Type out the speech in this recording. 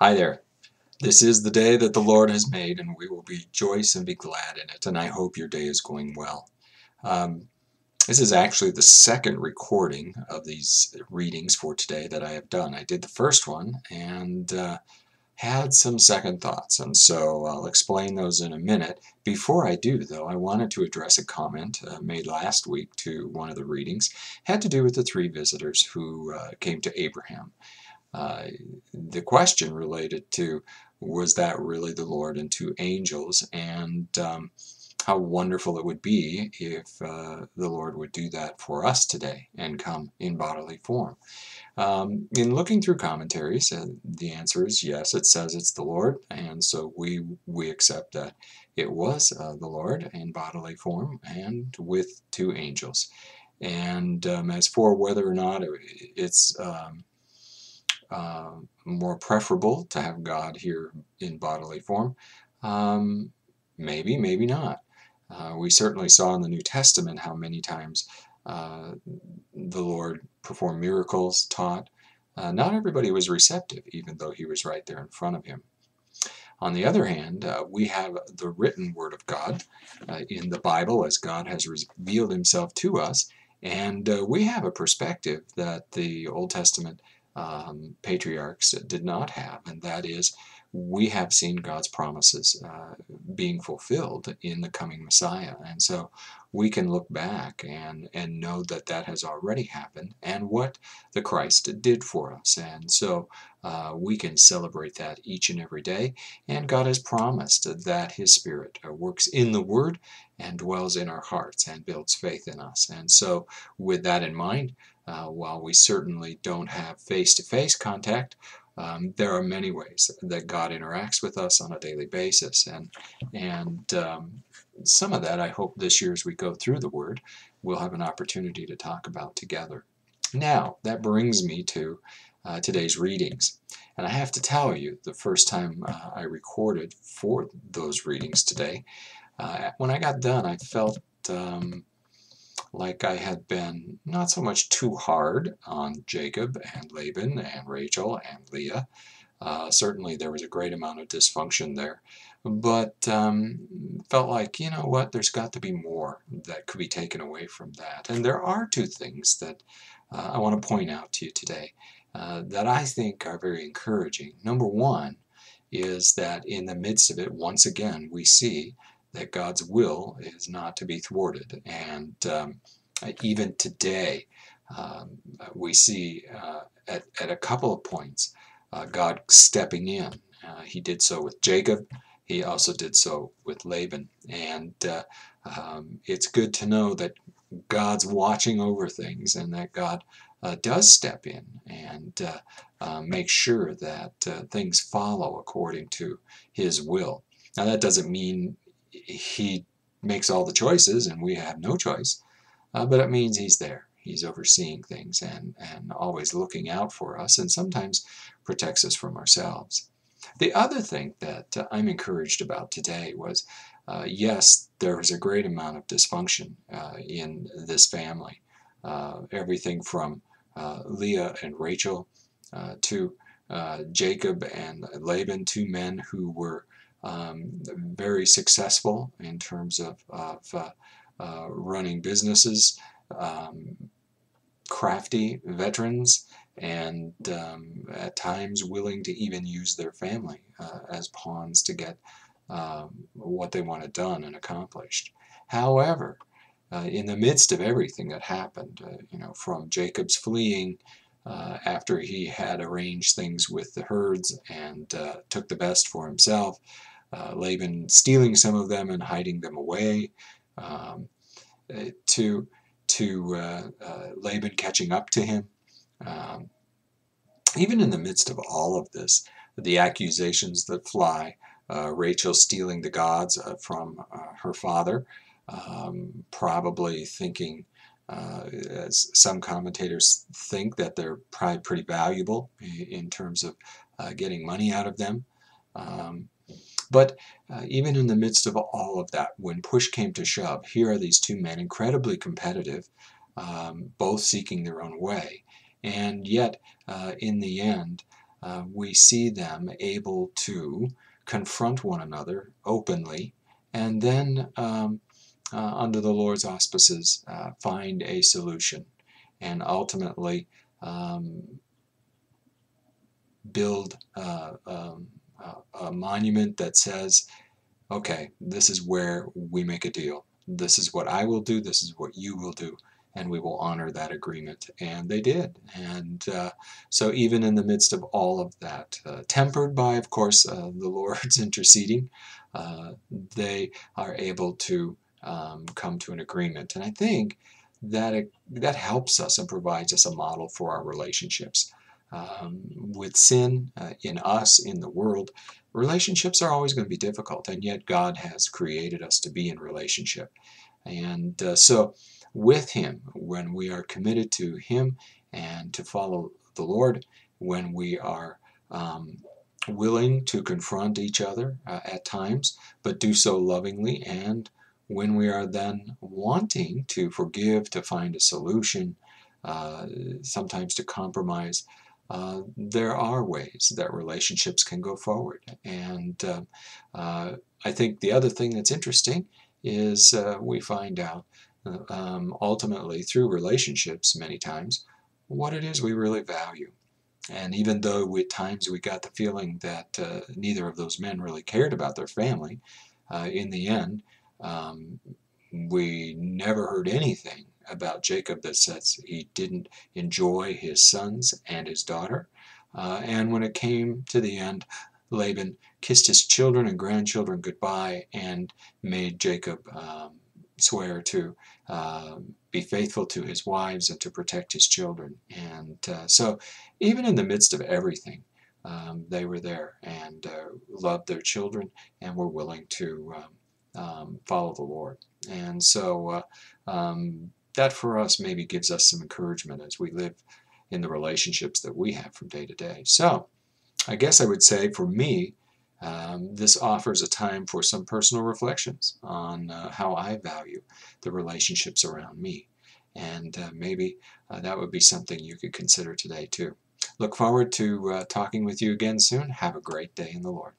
Hi there. This is the day that the Lord has made, and we will rejoice and be glad in it. And I hope your day is going well. Um, this is actually the second recording of these readings for today that I have done. I did the first one and had some second thoughts, and so I'll explain those in a minute. Before I do, though, I wanted to address a comment made last week to one of the readings. It had to do with the three visitors who came to Abraham. Uh, the question related to, was that really the Lord and two angels, and how wonderful it would be if the Lord would do that for us today and come in bodily form. In looking through commentaries, the answer is yes. It says it's the Lord, and so we accept that it was the Lord in bodily form and with two angels. And as for whether or not it's more preferable to have God here in bodily form? Maybe, maybe not. We certainly saw in the New Testament how many times the Lord performed miracles, taught. Not everybody was receptive, even though he was right there in front of him. On the other hand, we have the written Word of God in the Bible as God has revealed himself to us, and we have a perspective that the Old Testament patriarchs did not have, and that is we have seen God's promises being fulfilled in the coming Messiah. And so we can look back and know that that has already happened and what the Christ did for us. And so we can celebrate that each and every day. And God has promised that His Spirit works in the Word and dwells in our hearts and builds faith in us. And so with that in mind, while we certainly don't have face-to-face contact, there are many ways that God interacts with us on a daily basis, and some of that I hope this year as we go through the Word we'll have an opportunity to talk about together. Now that brings me to today's readings, and I have to tell you, the first time I recorded for those readings today, when I got done I felt like I had been not so much too hard on Jacob and Laban and Rachel and Leah. Certainly there was a great amount of dysfunction there, but felt like, you know what, there's got to be more that could be taken away from that. And there are two things that I want to point out to you today that I think are very encouraging. Number one is that in the midst of it, once again, we see that God's will is not to be thwarted. And even today, we see at a couple of points God stepping in. He did so with Jacob. He also did so with Laban. And it's good to know that God's watching over things and that God does step in and make sure that things follow according to His will. Now, that doesn't mean He makes all the choices and we have no choice, but it means He's there. He's overseeing things and always looking out for us, and sometimes protects us from ourselves. The other thing that I'm encouraged about today was, yes, there was a great amount of dysfunction in this family. Everything from Leah and Rachel to Jacob and Laban, two men who were very successful in terms of running businesses, crafty veterans, and at times willing to even use their family as pawns to get what they wanted done and accomplished. However, in the midst of everything that happened, from Jacob's fleeing after he had arranged things with the herds and took the best for himself, Laban stealing some of them and hiding them away, to Laban catching up to him. Even in the midst of all of this, the accusations that fly, Rachel stealing the gods from her father, probably thinking, as some commentators think, that they're probably pretty valuable in terms of getting money out of them. But even in the midst of all of that, when push came to shove, here are these two men, incredibly competitive, both seeking their own way. And yet, in the end, we see them able to confront one another openly, and then under the Lord's auspices find a solution, and ultimately build a monument that says, okay, this is where we make a deal. This is what I will do, this is what you will do, and we will honor that agreement. And they did. And so even in the midst of all of that, tempered by, of course, the Lord's interceding, they are able to come to an agreement. And I think that that helps us and provides us a model for our relationships. With sin in us, in the world, relationships are always going to be difficult, and yet God has created us to be in relationship. And so with Him, when we are committed to Him and to follow the Lord, when we are willing to confront each other at times, but do so lovingly, and when we are then wanting to forgive, to find a solution, sometimes to compromise, there are ways that relationships can go forward. And I think the other thing that's interesting is we find out ultimately through relationships many times what it is we really value. And even though at times we got the feeling that neither of those men really cared about their family, in the end, we never heard anything about Jacob that says he didn't enjoy his sons and his daughter. And when it came to the end, Laban kissed his children and grandchildren goodbye and made Jacob swear to be faithful to his wives and to protect his children. And so even in the midst of everything, they were there and loved their children and were willing to follow the Lord. And so that for us maybe gives us some encouragement as we live in the relationships that we have from day to day. So I guess I would say for me, this offers a time for some personal reflections on how I value the relationships around me. And maybe that would be something you could consider today too. Look forward to talking with you again soon. Have a great day in the Lord.